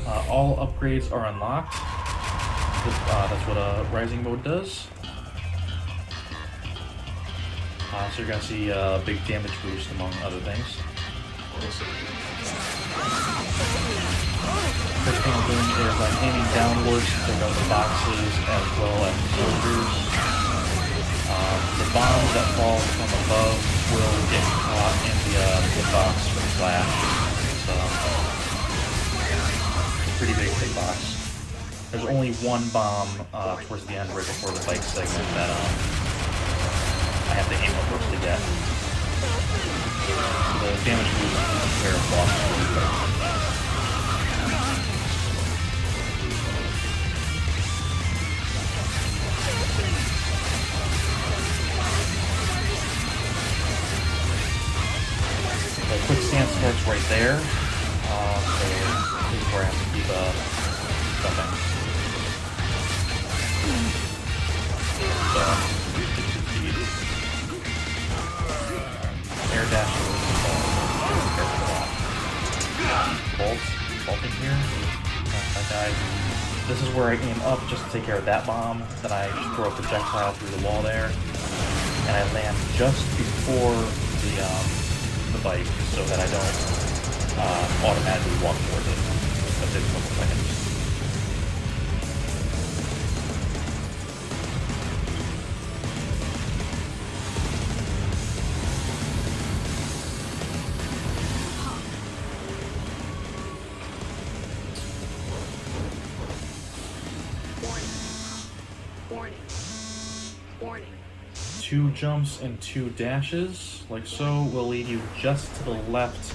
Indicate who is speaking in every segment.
Speaker 1: All upgrades are unlocked. That's what Uprising mode does. So you're going to see a big damage boost among other things. First thing I'm doing is I'm aiming downwards to take out the boxes as well as the soldiers. The bombs that fall from above will get caught in the box from Flash. So, pretty big box. There's only one bomb towards the end, right before the bike segment, that I have to aim upwards to get. So the damage boost is a pair of bosses really quick. The quick stance starts right there, so this is where I have to keep stuffing. Air dash is careful for that. Bolting here. That guy. This is where I aim up just to take care of that bomb. Then I just throw a projectile through the wall there, and I land just before the bike so that I don't automatically walk towards it. That takes a couple seconds.
Speaker 2: Warning.
Speaker 1: 2 jumps and 2 dashes, like so, will lead you just to the left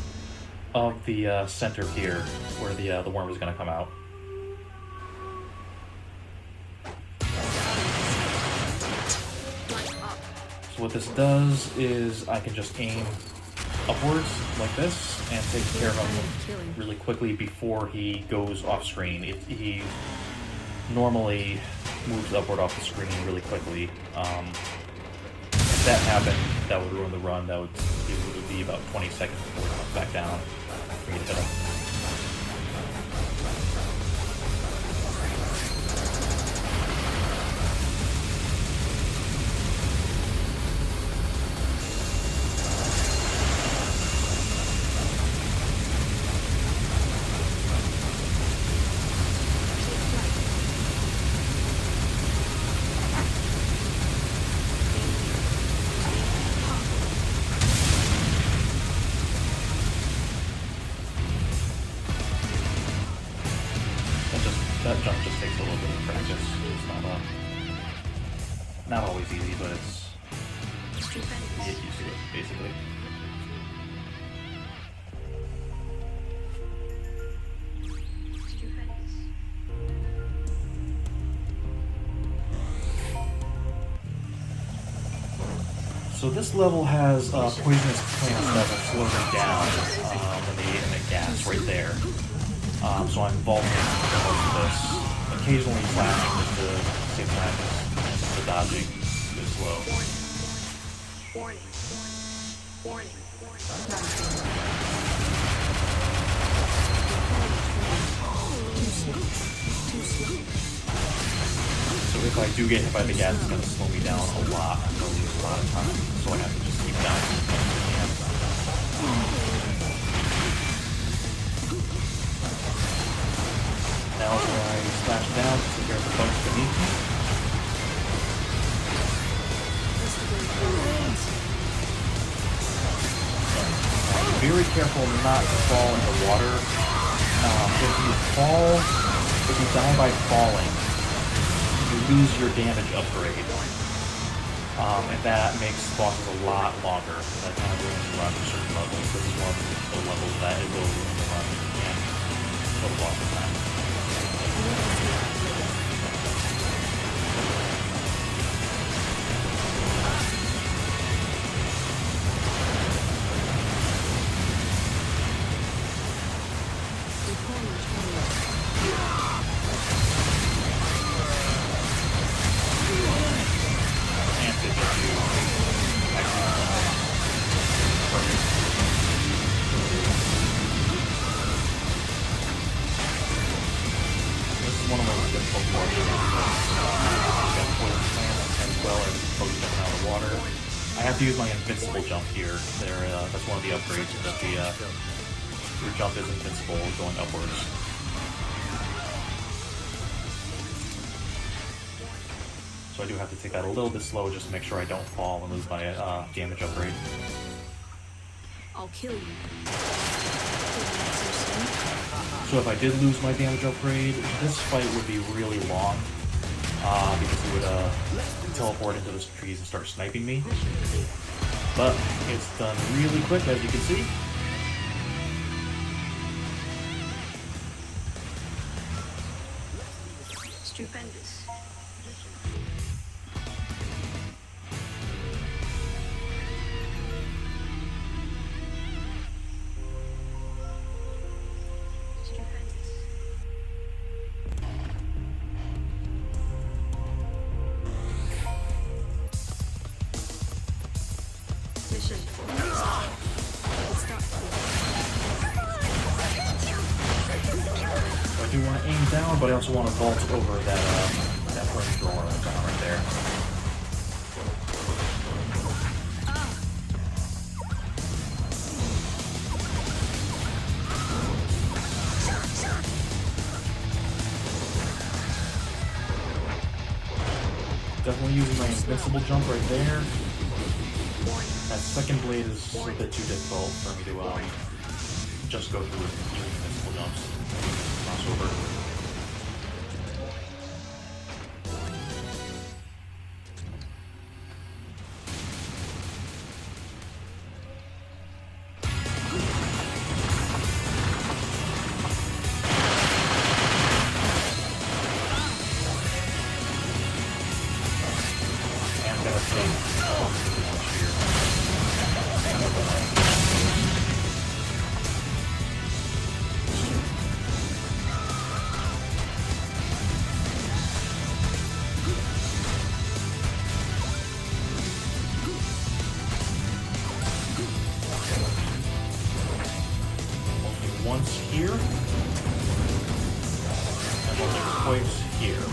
Speaker 1: of the center here, where the worm is going to come out. So what this does is I can just aim upwards like this and take care of him really quickly before he goes off screen. He normally moves upward off the screen really quickly. If that happened, that would ruin the run. It would be about 20 seconds before it comes back down for me to hit him. That jump just takes a little bit of practice. It's not always easy, but it's you get used to it, basically. So this level has poisonous plants that will slow them down when they emit gas right there. So I'm vaulting for most of this, occasionally flashing just to save time as the dodging is slow. So if I do get hit by the gas, it's going to slow me down a lot. I'm going to lose a lot of time, so I have to just keep dodging as much as I can. Now as I splash down to take care of the bugs beneath me. Be very careful not to fall into water. If you die by falling, you lose your damage upgrade. And that makes bosses a lot longer. That kind of ruins the run for certain levels. This is one of the levels that it will ruin the run if you can't kill the boss in time. before I get into this. I've got poison plants as well as bugs jumping out of the water. I have to use my invincible jump here. That's one of the upgrades, that your jump is invincible going upwards. So I do have to take that a little bit slow just to make sure I don't fall and lose my damage upgrade.
Speaker 2: I'll kill you.
Speaker 1: So if I did lose my damage upgrade, this fight would be really long, because he would teleport into the trees and start sniping me. But it's done really quick, as you can see.
Speaker 2: Stupendous.
Speaker 1: I do want to aim down, but I also want to vault over that flamethrower down right there. Definitely using my invincible jump right there. That second blade is a bit too difficult for me to just go through with using invincible jumps. Crossover. Once here, and only twice here.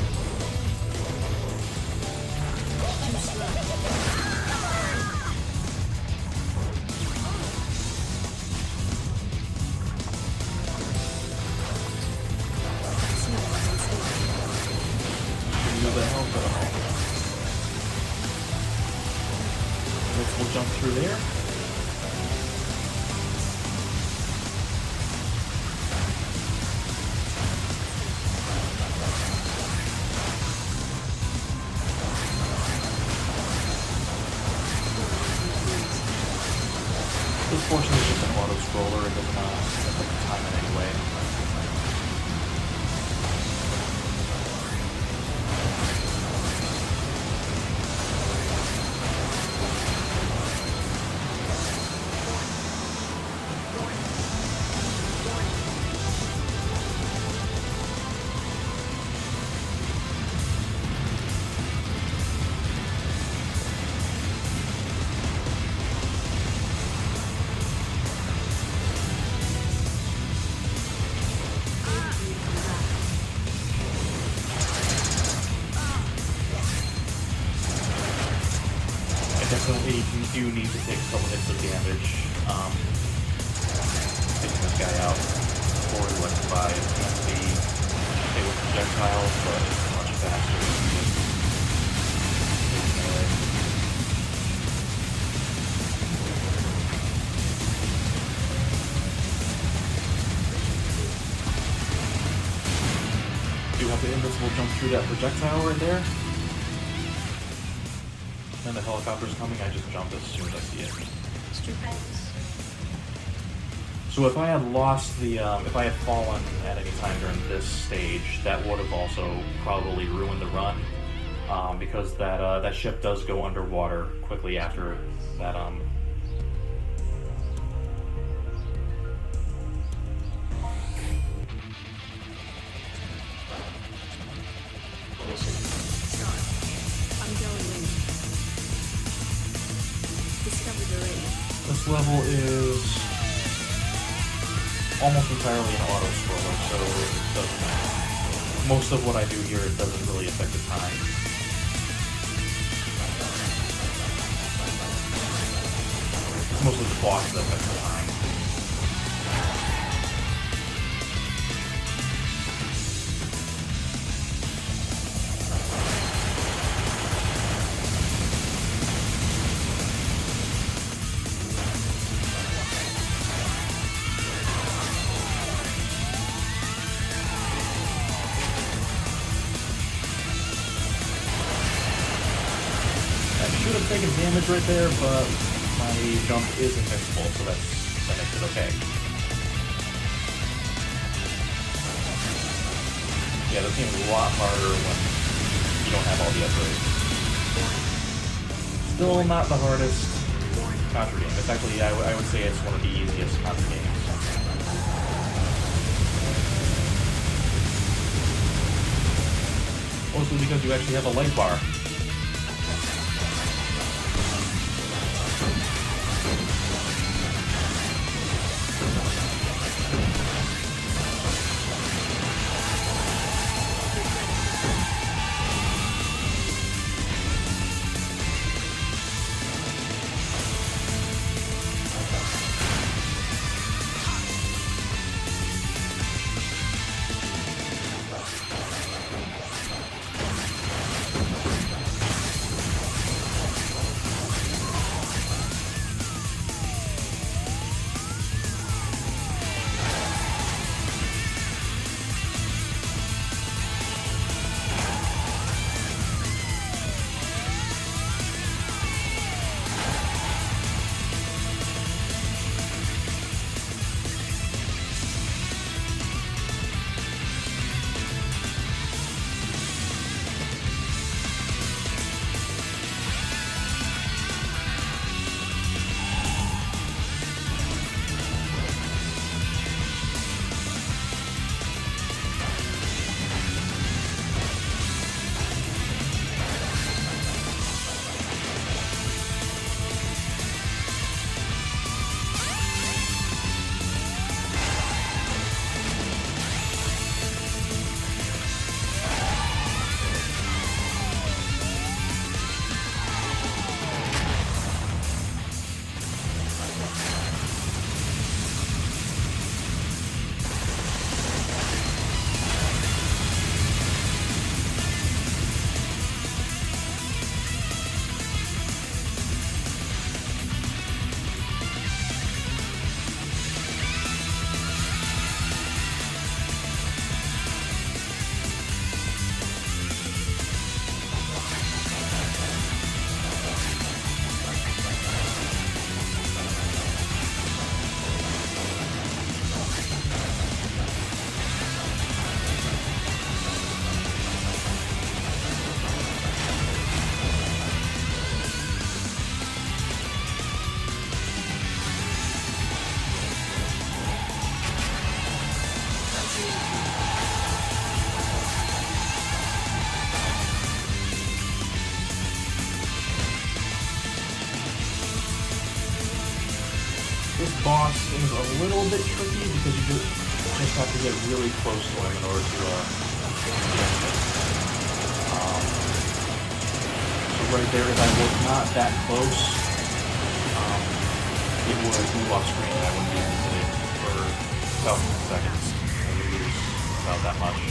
Speaker 1: Move the health at all. We'll jump through there. This portion is just an auto-scroller, it doesn't take time in any way. Definitely you do need to take a couple hits of damage, taking this guy out before he lets by. It's going to be okay with projectiles, but it's much faster than just taking melee. Do have the invincible jump through that projectile right there. And the helicopter's coming, I just jump as soon as I see it. So if I had lost the, if I had fallen at any time during this stage, that would have also probably ruined the run, because that ship does go underwater quickly after that, This level is almost entirely an auto-scroller, so it doesn't most of what I do here, it doesn't really affect the time. It's mostly the boss that affects the time. Should have taken damage right there, but my jump is invincible, so that makes it okay. Yeah, this game is a lot harder when you don't have all the upgrades. Still not the hardest Contra game. It's actually, I would say it's one of the easiest Contra games. Mostly because you actually have a light bar. This boss is a little bit tricky because you just have to get really close to him in order to get him. So right there, if I was not that close, it would move off screen and I wouldn't be able to hit it for about 10 seconds. I would lose about that much.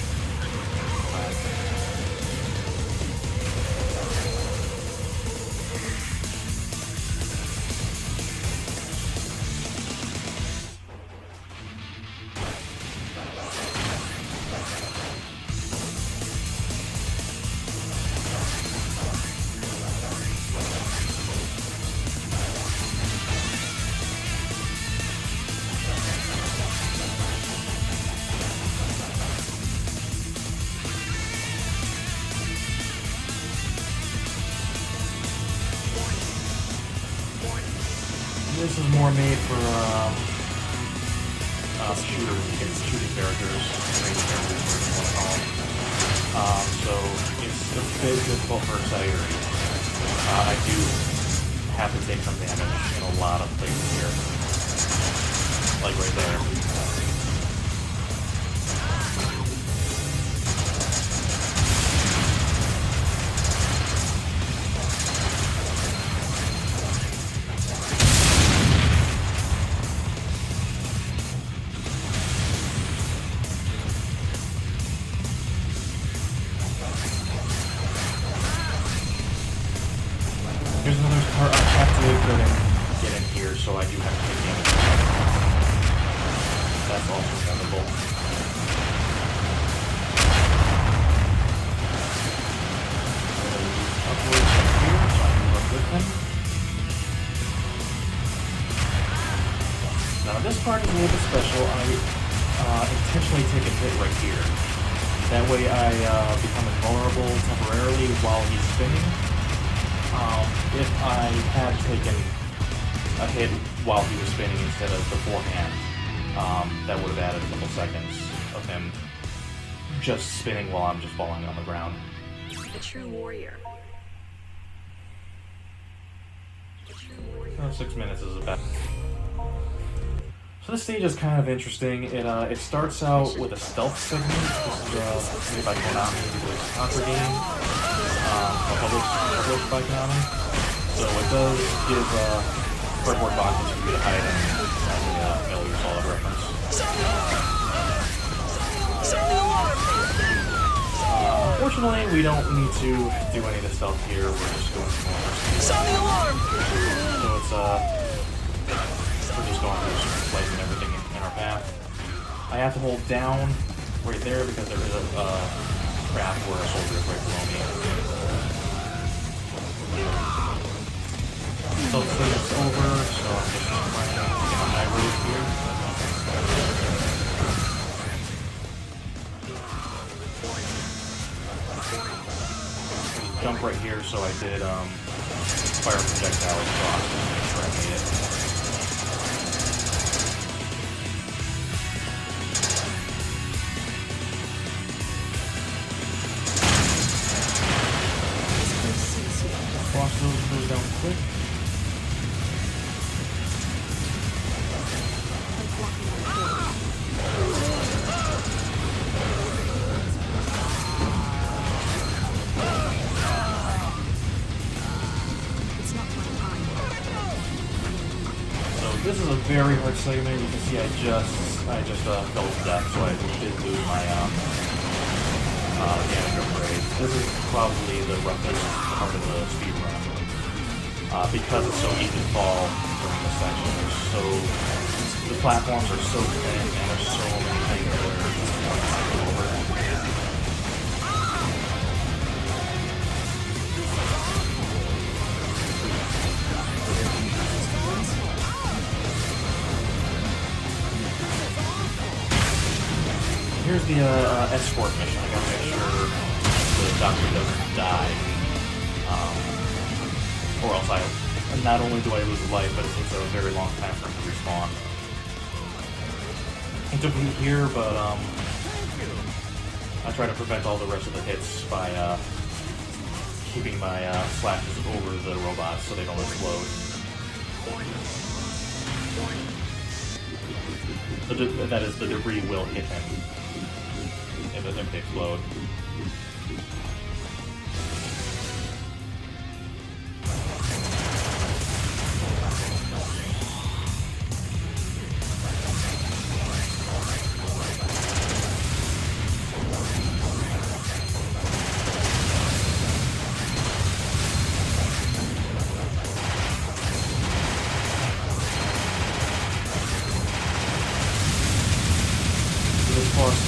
Speaker 1: This is more made for shooters, shooting characters, ranged characters, whatever you want to call them. So it's a bit difficult for Sayuri. I do have to take some damage in a lot of places here, like right there. part is a little bit special. I intentionally take a hit right here. That way I become invulnerable temporarily while he's spinning. If I had taken a hit while he was spinning instead of beforehand, that would have added a couple seconds of him just spinning while I'm just falling on the ground.
Speaker 2: A true warrior.
Speaker 1: 6 minutes is about. So this stage is kind of interesting. It starts out with a stealth segment. This is made by Konami, the Contra game, published by Konami. So it does give cardboard boxes for you to hide in, as a Metal Gear Solid reference. Unfortunately, we don't need to do any of the stealth here. We're just going through. Sound the alarm! So it's we're just going through slicing everything in our path. I have to hold down right there because there is a craft where a soldier is right below me. So it's over, so I'm just trying to get on high road here. Jump right here, so I did fire projectile across to make sure I made it. Cross those down quick. This is a very hard segment. You can see I just fell to death, so I did lose my damage upgrade. This is probably the roughest part of the speed run. Because it's so easy to fall during this section. The platforms are so thin and there's so many things that are just over. Here's the escort mission. I gotta make sure the doctor doesn't die. Or else not only do I lose a life, but it takes a very long time for him to respawn. He took me here, but I try to prevent all the rest of the hits by keeping my flashes over the robots so they don't explode. That is, the debris will hit him if they explode.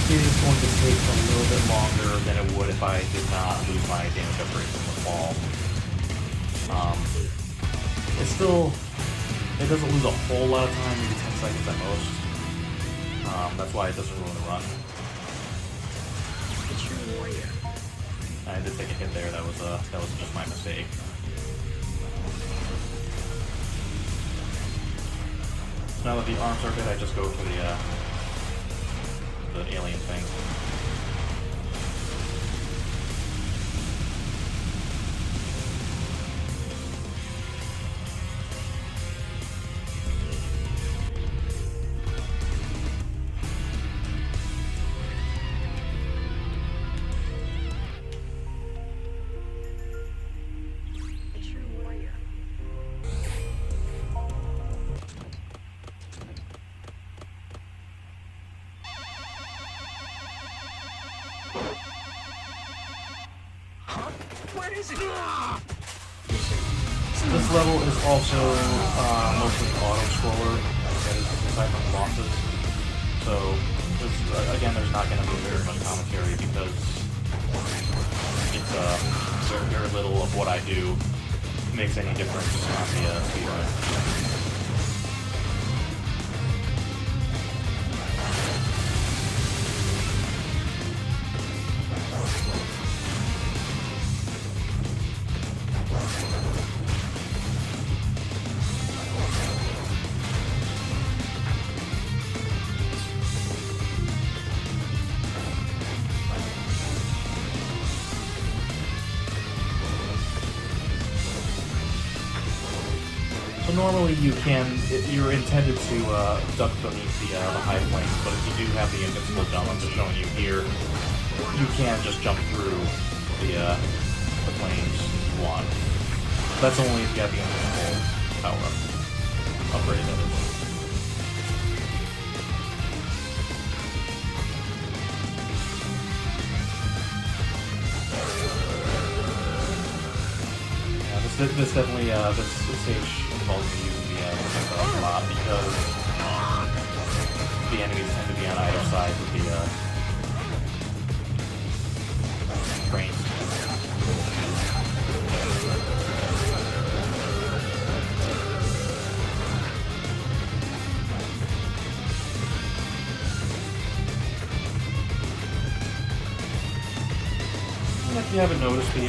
Speaker 1: It is going to take a little bit longer than it would if I did not lose my damage upgrade from the fall. It doesn't lose a whole lot of time, maybe 10 seconds at most. That's why it doesn't ruin the run. I did take a hit there. That was just my mistake. Now that the arms are good, I just go for the alien thing. This level is also mostly auto-scroller, aside from bosses. So, again, there's not going to be very much commentary because it's very little of what I do makes any difference on the speedrun. normally you can, you're intended to duck beneath the high planes, but if you do have the invincible jump, I'm just showing you here, you can just jump through the planes if you want. That's only if you have the invincible power-up. Upgrade, that is. This definitely, this stage involves me using the projectile a lot because the enemies tend to be on either side of the trains. And if you haven't noticed, the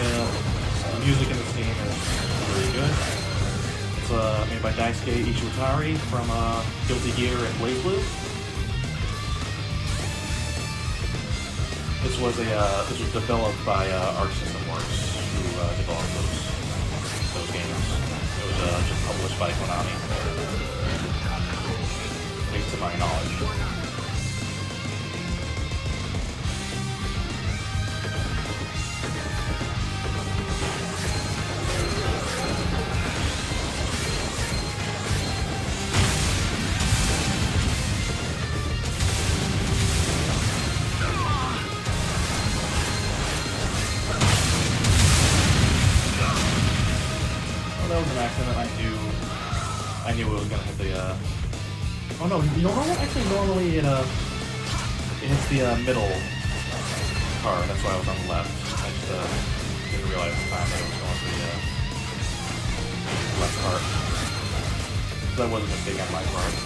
Speaker 1: music in this game is really good. It's made by Daisuke Ishitari from Guilty Gear and BlazBlue. This was developed by ArcSystemWorks, who developed those games. It was just published by Konami, at least to my knowledge. I knew it was gonna hit the, oh no, you know what? Actually, normally it hits the middle car, that's why I was on the left. I just didn't realize at the time that it was going to the left car. So that wasn't a mistake on my part.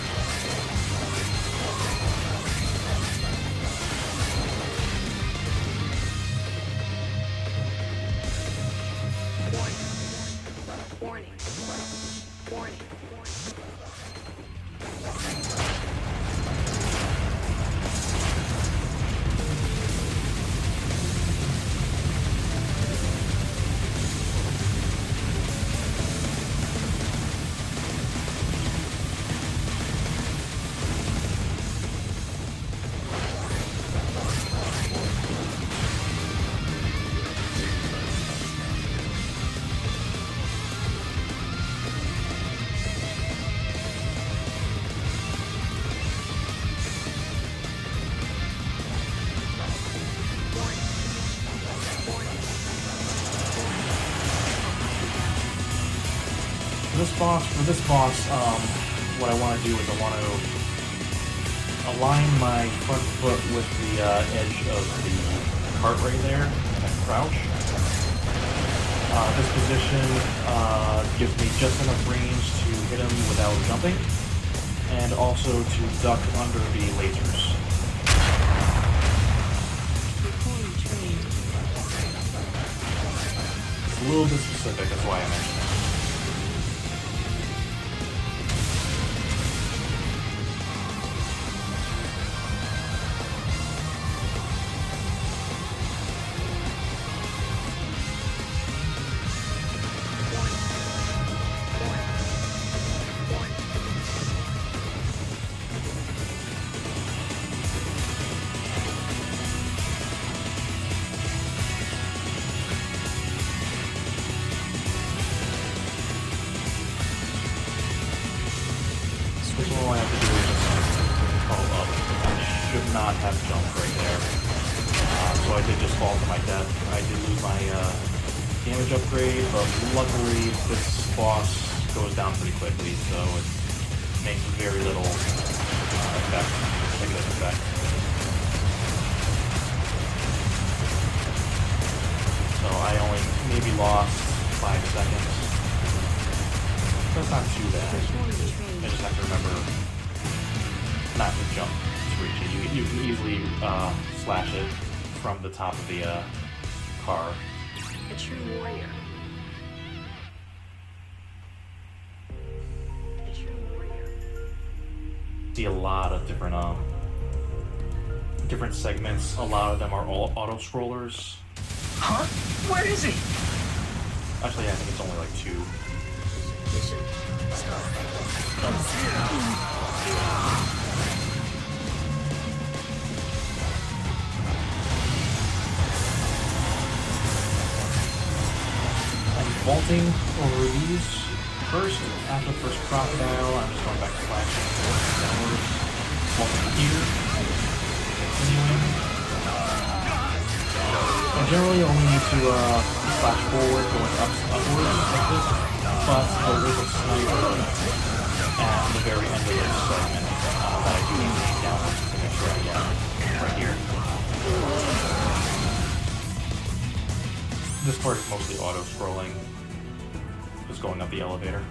Speaker 1: For this boss, what I want to do is I want to align my front foot with the edge of the cart right there, and then crouch. This position gives me just enough range to hit him without jumping, and also to duck under the lasers. It's a little bit specific, that's why I mentioned it. All I have to do is just fall up. I should not have jumped right there. So I did just fall to my death. I did lose my damage upgrade, but luckily this boss goes down pretty quickly, so it makes very little effect, negative effect. So I only maybe lost 5 seconds. That's not too bad. I just have to remember not to jump to reach it. You can easily slash it from the top of the car.
Speaker 2: A true warrior. A true warrior.
Speaker 1: See a lot of different segments. A lot of them are all auto scrollers.
Speaker 3: Huh? Where is he?
Speaker 1: Actually, I think it's only like 2.
Speaker 2: Mission start.
Speaker 1: I'm vaulting over these first. After the first crocodile, I'm just going back to flashing downwards. Vaulting here. Continuing. I generally only need to flash forward going upwards like this, but there's a sniper at the very end of this segment that I do need to aim downwards to make sure I get right here. This part is mostly auto-scrolling, just going up the elevator.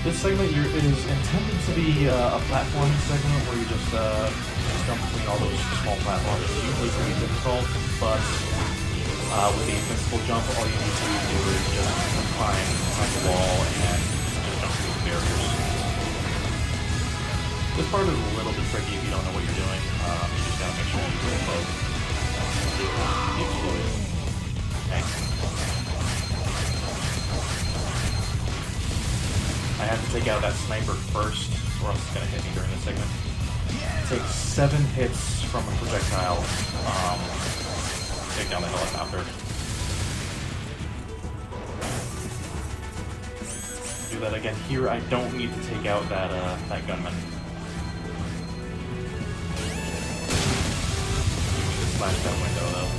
Speaker 1: This segment is intended to be a platforming segment where you just jump between all those small platforms. It's usually pretty difficult, but with the invincible jump, all you need to do is just climb the wall and just jump through the barriers. This part is a little bit tricky if you don't know what you're doing. You just gotta make sure you go above the explosion. Okay. I have to take out that sniper first, or else it's going to hit me during this segment. Take 7 hits from a projectile. Take down the helicopter. Do that again here. I don't need to take out that that gunman. You need to slash that window though.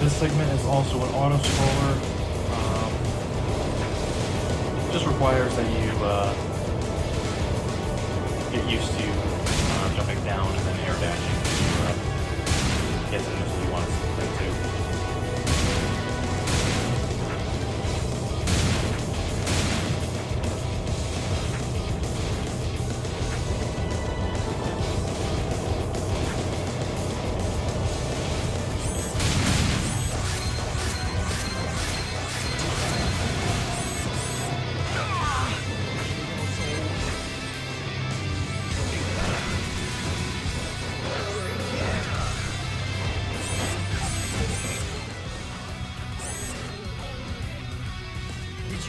Speaker 1: This segment is also an auto-scroller. Just requires that you get used to jumping down and then air dashing to get to the missile you want to get to.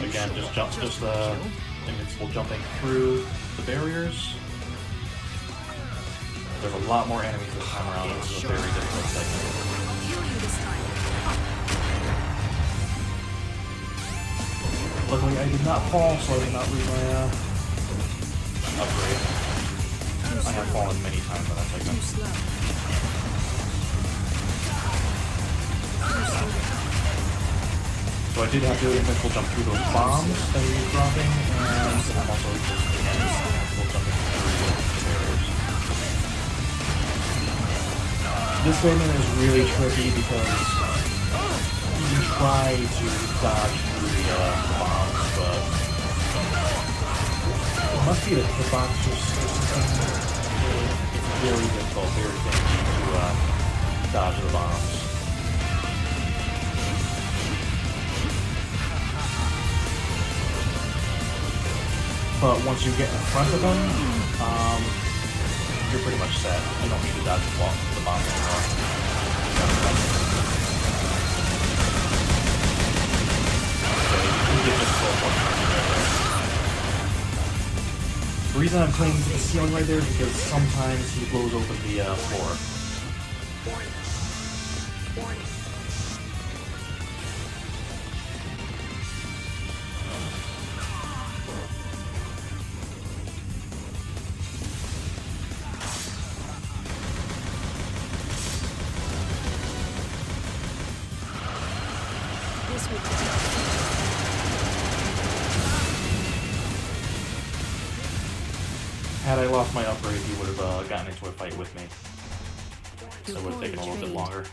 Speaker 1: Again, just invincible jumping through the barriers. There's a lot more enemies this time around. This is a very difficult segment. Luckily, I did not fall, so I did not lose my upgrade. I have fallen many times on that segment. So I did have to invincible jump through those bombs that he was dropping, and I'm also just invincible jumping through the barriers. This segment is really tricky because you can try to dodge through the bombs, but it must be the hitbox or something. It's very difficult, very finicky to dodge the bombs. But once you get in front of them, you're pretty much set. You don't need to dodge the bomb anymore. Okay, give this slow motion right there. The reason I'm playing the ceiling right there is because sometimes he blows open the floor.
Speaker 2: Warning. Warning. This would
Speaker 1: Had I lost my upgrade, he would have gotten into a fight with me. So it would have taken a little bit longer.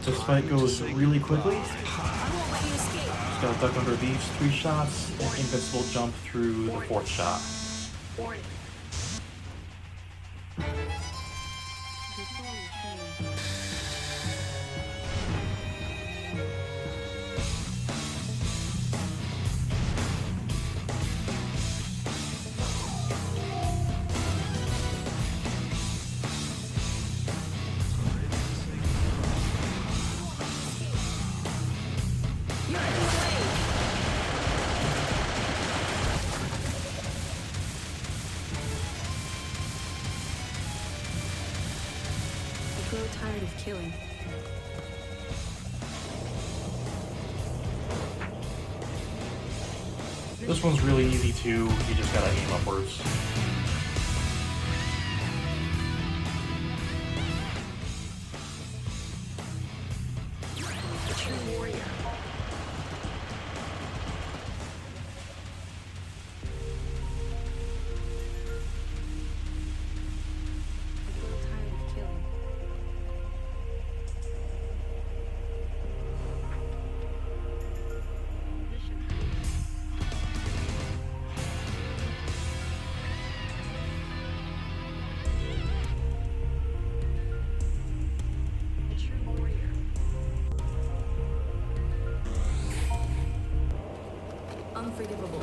Speaker 1: This fight goes really quickly. Just gotta duck under these 3 shots and invincible jump through the 4th shot.
Speaker 2: warning. I grow tired of killing.
Speaker 1: This one's really easy too, you just gotta aim upwards.
Speaker 2: A true warrior. I grow tired of killing. A true warrior. Unforgivable.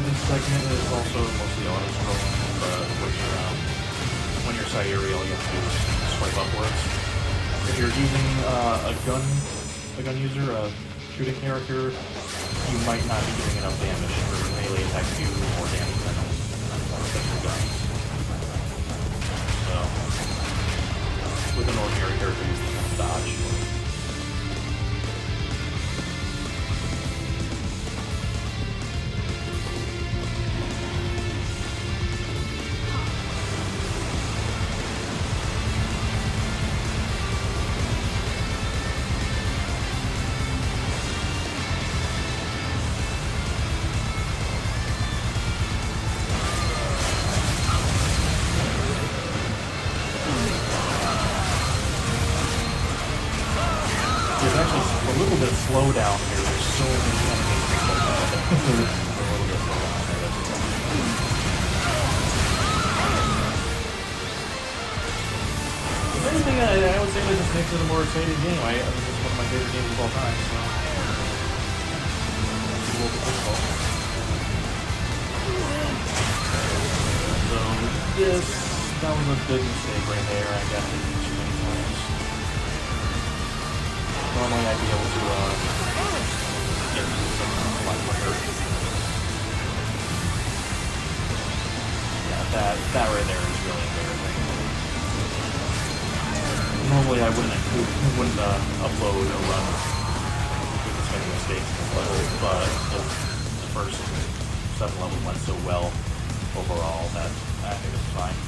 Speaker 1: This segment is also mostly auto-scrolling, but when you're Sayuri, all you have to do is swipe upwards. If you're using a gun user, a shooting character, you might not be doing enough damage for melee attacks to do more damage than your guns. So, with an ordinary character, you can dodge. It's actually a little bit slow down here. There's so many enemies. A little bit slow down there. That's okay. If anything, I would say that this makes it a more exciting game. I mean, it's one of my favorite games of all time. So it's a little bit difficult. So yes, that was a big mistake right there. I got hit too many times. Normally I'd be able to get some a lot quicker. Yeah, that right there is really embarrassing. Normally I wouldn't upload a run with this many mistakes in this level, but the first 7 levels went so well overall that I think it's fine.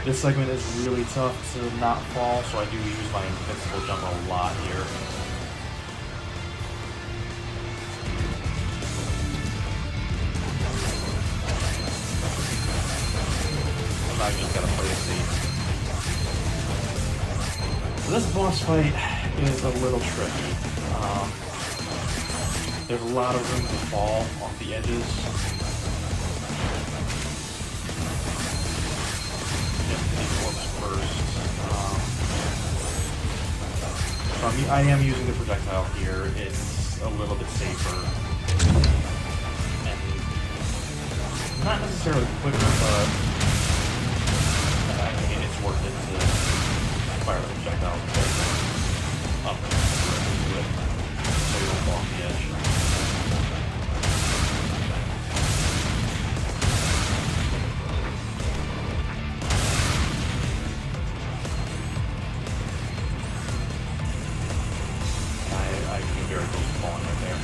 Speaker 1: This segment is really tough to not fall, so I do use my invincible jump a lot here. I just gotta play it safe. So this boss fight is a little tricky. There's a lot of room to fall off the edges. Get these orbs first. So I am using the projectile here. It's a little bit safer. And not necessarily quicker, but I think it's worth it to fire the projectile up into it so you don't fall off the edge. I can very close to falling right there.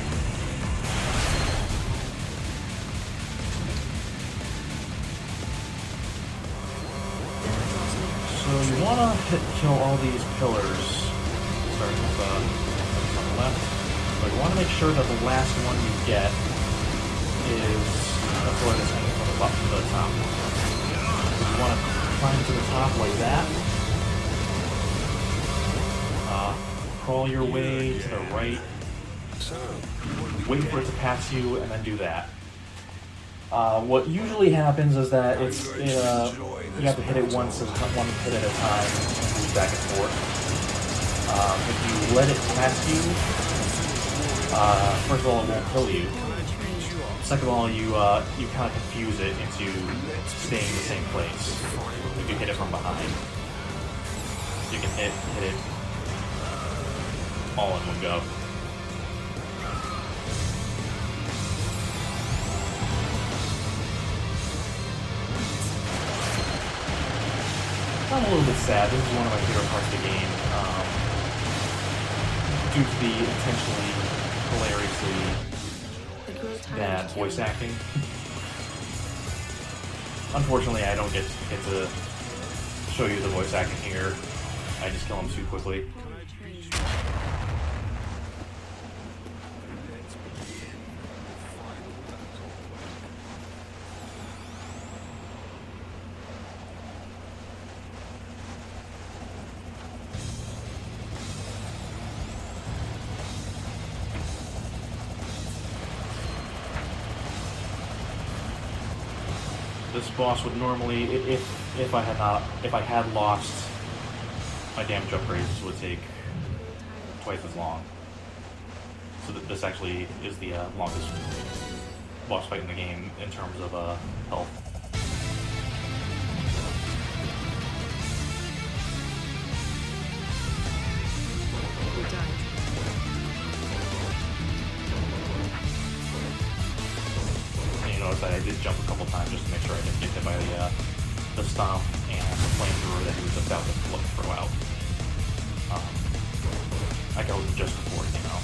Speaker 1: So you want to kill all these pillars, starting with on the left, but you want to make sure that the last one you get is a pillar that's hanging from the bottom to the top. So you want to climb to the top like that. Crawl your way to the right. Wait for it to pass you, and then do that. What usually happens is that you have to hit it one hit at a time and move back and forth. If you let it pass you, first of all, it won't kill you. Second of all, you kind of confuse it into staying in the same place if you hit it from behind. You can hit it all in one go. I'm a little bit sad. This is one of my favorite parts of the game, due to the intentionally, hilariously bad voice acting. Unfortunately, I don't get to show you the voice acting here. I just kill him too quickly. This boss would normally, if I had lost my damage upgrades, would take twice as long. So that this actually is the longest boss fight in the game in terms of health.
Speaker 2: We're done.
Speaker 1: Notice that I did jump a couple times just to make sure I didn't get hit by the stomp and the flamethrower that he was about to throw out. I killed him just before it came out.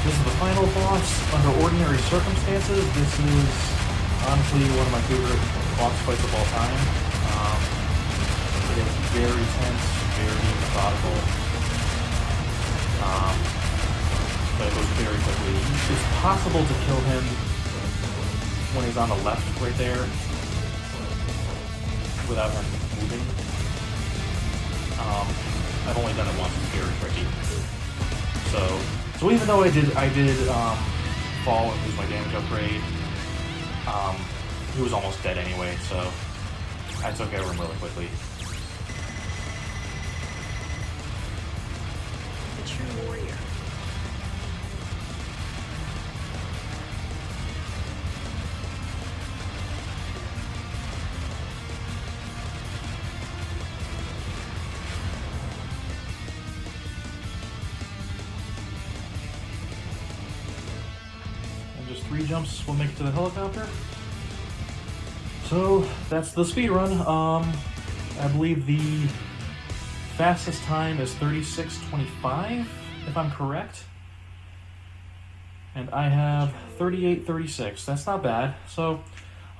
Speaker 1: This is the final boss. Under ordinary circumstances, this is honestly one of my favorite boss fights of all time. It is very tense, very methodical, but it goes very quickly. It's possible to kill him when he's on the left right there without him moving. I've only done it once. It's very tricky. So even though I did fall and lose my damage upgrade, he was almost dead anyway, so I took care of him really quickly.
Speaker 2: The true warrior.
Speaker 1: Just 3 jumps will make it to the helicopter. So that's the speed run. I believe the fastest time is 36:25, if I'm correct. And I have 38:36. That's not bad. So,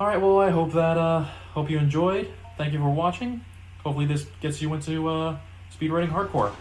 Speaker 1: all right. Well, I hope you enjoyed. Thank you for watching. Hopefully, this gets you into Speedrunning Hardcore.